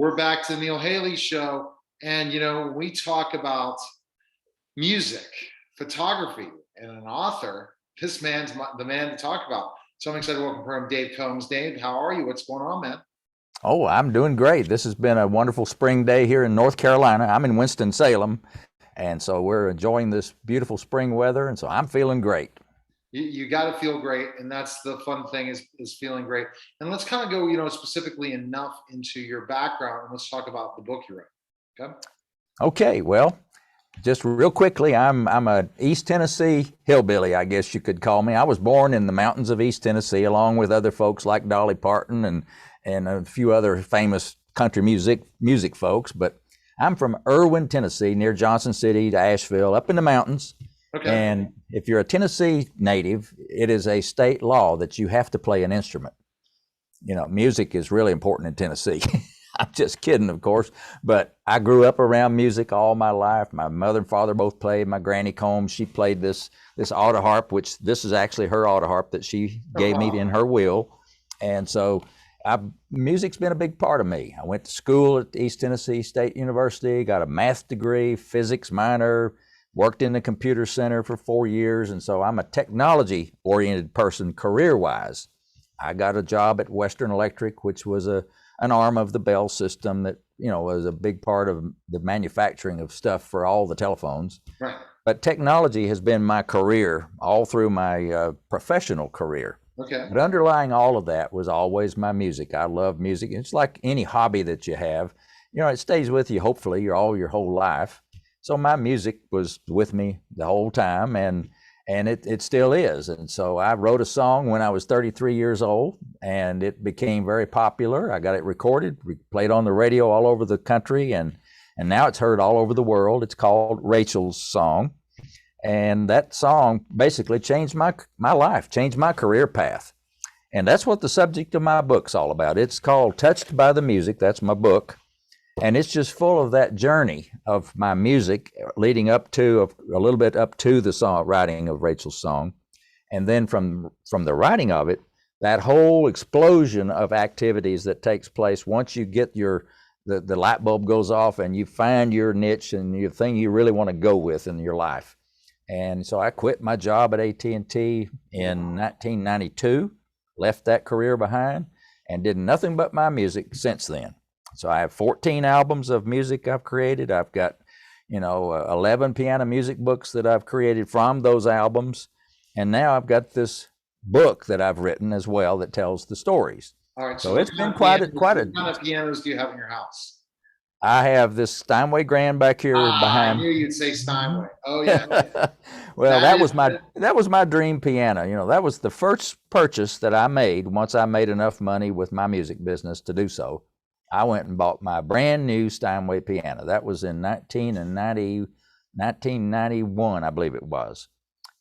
We're back to the Neil Haley Show. And, when we talk about music, photography, and an author, this man's the man to talk about. So I'm excited to welcome him, Dave Combs. Dave, how are you? What's going on, man? Oh, I'm doing great. This has been a wonderful spring day here in North Carolina. I'm in Winston-Salem, and so we're enjoying this beautiful spring weather, and so I'm feeling great. You got to feel great, and that's the fun thing is feeling great. And let's kind of go, specifically enough into your background, and let's talk about the book you wrote. Okay. Okay, well, just real quickly, I'm a East Tennessee hillbilly, I guess you could call me. I was born in the mountains of East Tennessee, along with other folks like Dolly Parton and a few other famous country music folks. But I'm from Erwin, Tennessee, near Johnson City to Asheville, up in the mountains. Okay. And if you're a Tennessee native, it is a state law that you have to play an instrument. Music is really important in Tennessee. I'm just kidding, of course, but I grew up around music all my life. My mother and father both played. My Granny Combs, she played this auto harp, which this is actually her auto harp that she gave me in her will. And so music's been a big part of me. I went to school at East Tennessee State University, got a math degree, physics minor, worked in the computer center for 4 years. And so I'm a technology-oriented person career-wise. I got a job at Western Electric, which was an arm of the Bell system that, was a big part of the manufacturing of stuff for all the telephones. Right. But technology has been my career all through my professional career. Okay. But underlying all of that was always my music. I love music. It's like any hobby that you have. It stays with you, hopefully, your whole life. So my music was with me the whole time, and it still is. And so I wrote a song when I was 33 years old, and it became very popular. I got it recorded, played on the radio all over the country, and now it's heard all over the world. It's called Rachel's Song. And that song basically changed my life, changed my career path. And that's what the subject of my book's all about. It's called Touched by the Music. That's my book. And it's just full of that journey of my music leading up to a little bit up to the writing of Rachel's Song. And then from the writing of it, that whole explosion of activities that takes place once you get the light bulb goes off and you find your niche and your thing you really want to go with in your life. And so I quit my job at AT&T in 1992, left that career behind, and did nothing but my music since then. So I have 14 albums of music I've created. I've got, 11 piano music books that I've created from those albums. And now I've got this book that I've written as well that tells the stories. All right. So it's been quite a. What kind of pianos do you have in your house? I have this Steinway Grand back here behind. I knew you'd say Steinway. Oh yeah. Well, that was my dream piano. That was the first purchase that I made once I made enough money with my music business to do so. I went and bought my brand new Steinway piano. That was in 1991, I believe it was.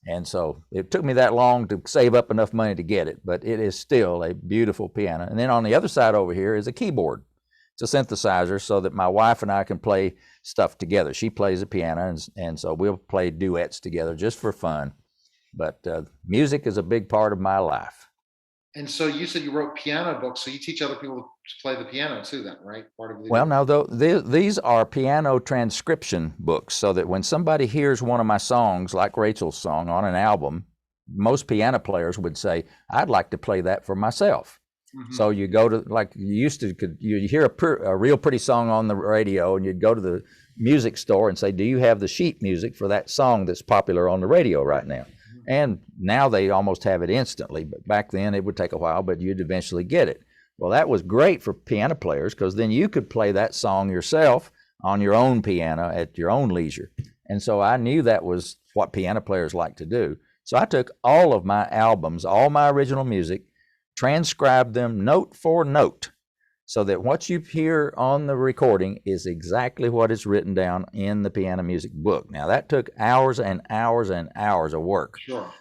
And so it took me that long to save up enough money to get it, but it is still a beautiful piano. And then on the other side over here is a keyboard. It's a synthesizer so that my wife and I can play stuff together. She plays the piano, and so we'll play duets together just for fun. But music is a big part of my life. And so you said you wrote piano books, so you teach other people to play the piano too then, right? Well, now, these are piano transcription books, so that when somebody hears one of my songs, like Rachel's Song, on an album, most piano players would say, I'd like to play that for myself. Mm-hmm. So you go to, like you used to, you hear a real pretty song on the radio, and you'd go to the music store and say, do you have the sheet music for that song that's popular on the radio right now? And now they almost have it instantly, but back then it would take a while, but you'd eventually get it. Well, that was great for piano players because then you could play that song yourself on your own piano at your own leisure. And so I knew that was what piano players like to do. So I took all of my albums, all my original music, transcribed them note for note, so that what you hear on the recording is exactly what is written down in the piano music book. Now, that took hours and hours and hours of work. Sure.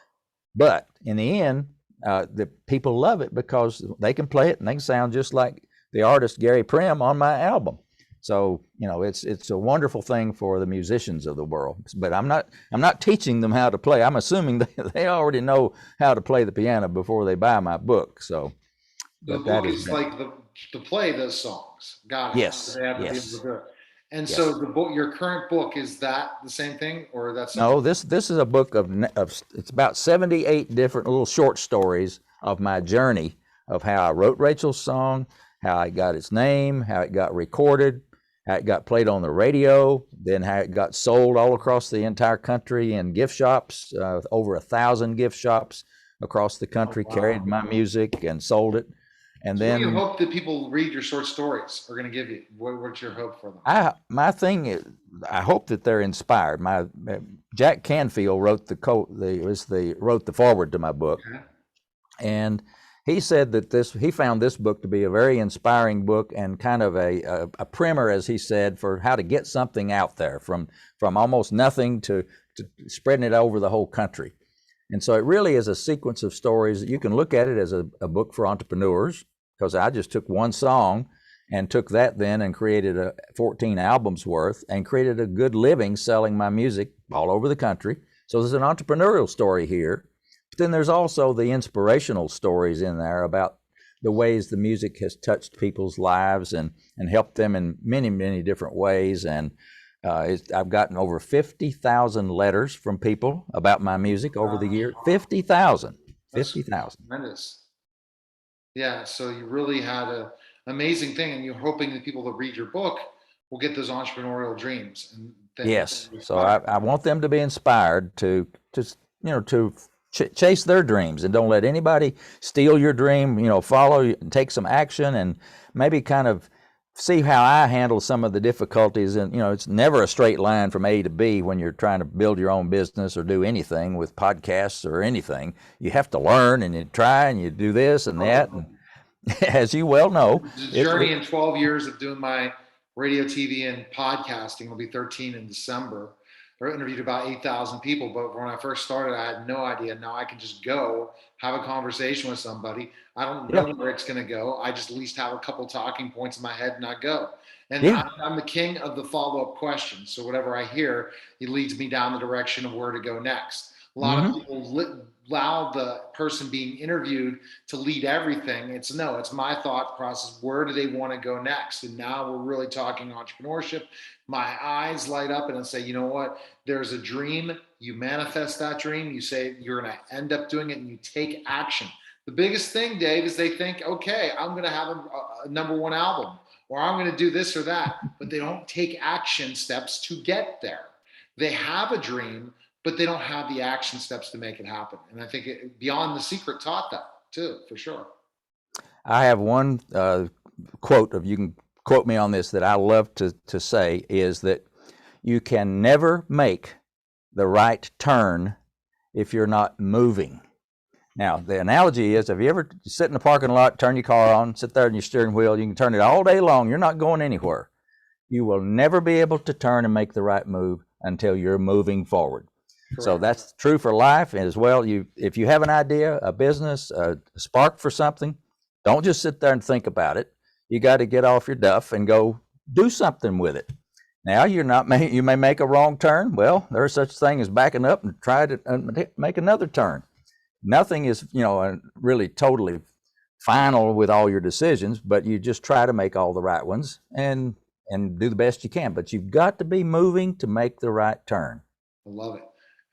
But in the end, the people love it because they can play it and they can sound just like the artist Gary Prim on my album. So, it's a wonderful thing for the musicians of the world. But I'm not teaching them how to play. I'm assuming they already know how to play the piano before they buy my book. So The but that book has is been, like the play those songs. Got it. So yes, they have to be able to yes, do it. And so yes. the book, your current book, is that the same thing, or that's something? No, this is a book of it's about 78 different little short stories of my journey of how I wrote Rachel's song, how it got its name, how it got recorded, how it got played on the radio, then how it got sold all across the entire country in gift shops. Over 1,000 gift shops across the Oh, country carried wow. my music and sold it. And So what do you then hope that people read your short stories are going to give you? What's your hope for them? my thing is, I hope that they're inspired. My Jack Canfield wrote wrote the foreword to my book, Okay. and he said that he found this book to be a very inspiring book and kind of a primer, as he said, for how to get something out there from almost nothing to spreading it over the whole country. And so it really is a sequence of stories that you can look at it as a book for entrepreneurs, because I just took one song and took that then and created 14 albums worth and created a good living selling my music all over the country. So there's an entrepreneurial story here. But then there's also the inspirational stories in there about the ways the music has touched people's lives and helped them in many, many different ways. And I've gotten over 50,000 letters from people about my music over the year. 50,000. That's 50,000. tremendous. Yeah. So you really had a amazing thing, and you're hoping that people that read your book will get those entrepreneurial dreams and then Yes. So inspire. I want them to be inspired to chase their dreams, and don't let anybody steal your dream. Follow, take some action, and maybe kind of see how I handle some of the difficulties. And it's never a straight line from A to B when you're trying to build your own business or do anything with podcasts or anything. You have to learn, and you try, and you do this and that, and as you well know, The it, journey it in 12 years of doing my radio, TV, and podcasting will be 13 in December. I interviewed about 8,000 people, but when I first started, I had no idea. Now I can just go have a conversation with somebody. I don't know yeah, where it's going to go. I just at least have a couple talking points in my head and I go. And yeah, I'm the king of the follow-up questions. So whatever I hear, it leads me down the direction of where to go next. A lot of hmm people allow the person being interviewed to lead everything. It's no, it's my thought process. Where do they want to go next? And now we're really talking entrepreneurship. My eyes light up and I say, you know what? There's a dream. You manifest that dream. You say you're going to end up doing it and you take action. The biggest thing, Dave, is they think, okay, I'm going to have a number one album or I'm going to do this or that, but they don't take action steps to get there. They have a dream, but they don't have the action steps to make it happen. And I think Beyond the Secret taught that too, for sure. I have one quote of you can quote me on this that I love to say is that you can never make the right turn if you're not moving. Now, the analogy is, have you ever sit in the parking lot, turn your car on, sit there in your steering wheel, you can turn it all day long, you're not going anywhere. You will never be able to turn and make the right move until you're moving forward. So Correct. that's true for life as well. If you have an idea, a business, a spark for something, don't just sit there and think about it. You got to get off your duff and go do something with it. Now you may make a wrong turn. Well, there's such thing as backing up and try to make another turn. Nothing is really totally final with all your decisions, but you just try to make all the right ones and do the best you can. But you've got to be moving to make the right turn. I love it.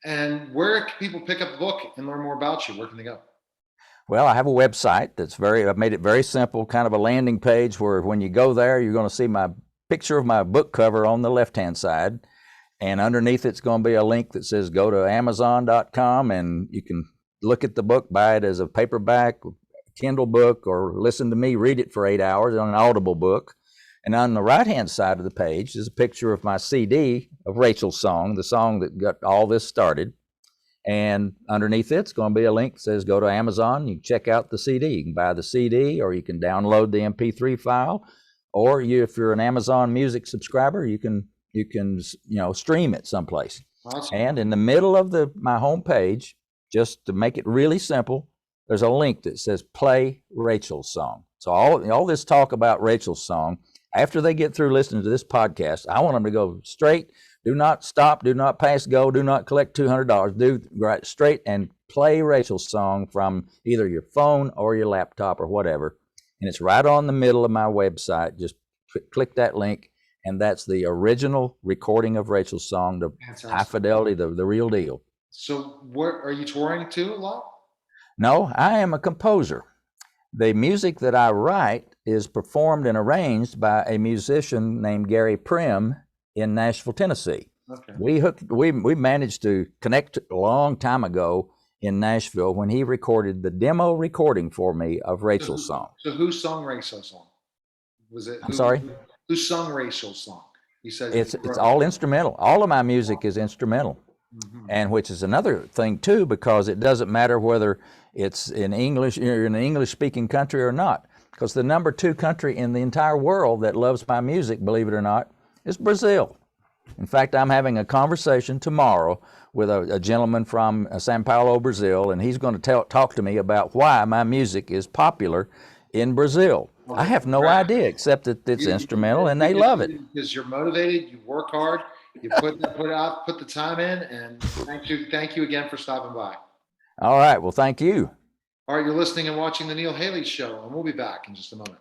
And where can people pick up the book and learn more about you? Where can they go? Well, I have a website I've made it very simple, kind of a landing page where when you go there, you're going to see my picture of my book cover on the left-hand side. And underneath it's going to be a link that says go to Amazon.com and you can look at the book, buy it as a paperback, Kindle book, or listen to me read it for 8 hours on an Audible book. And on the right-hand side of the page is a picture of my CD of Rachel's song, the song that got all this started. And underneath it's going to be a link that says go to Amazon. You can check out the CD. You can buy the CD or you can download the MP3 file. Or if you're an Amazon Music subscriber, you can stream it someplace. Awesome. And in the middle of my homepage, just to make it really simple, there's a link that says play Rachel's song. So all this talk about Rachel's song, after they get through listening to this podcast, I want them to go straight. Do not stop. Do not pass go. Do not collect $200. Do right straight and play Rachel's song from either your phone or your laptop or whatever. and it's right on the middle of my website. Just click that link, and that's the original recording of Rachel's song, the high Fantastic. fidelity, the real deal. So what are you touring too a lot? No, I am a composer. The music that I write is performed and arranged by a musician named Gary Prim in Nashville, Tennessee. Okay. We managed to connect a long time ago in Nashville when he recorded the demo recording for me of Rachel's song. So who sung Rachel's song? Was it? I'm sorry? Who sung Rachel's song? You said It's all instrumental. All of my music is instrumental. Mhm. And which is another thing too, because it doesn't matter whether it's in English, you're in an English speaking country or not, because the number 2 country in the entire world that loves my music, believe it or not, is Brazil. In fact, I'm having a conversation tomorrow with a gentleman from Sao Paulo, Brazil, and he's going to talk to me about why my music is popular in Brazil. I have no idea, except that it's instrumental and they love it. Because you're motivated, you work hard, you put the time in, and thank you again for stopping by. All right, well, thank you. All right, you're listening and watching the Neil Haley Show, and we'll be back in just a moment.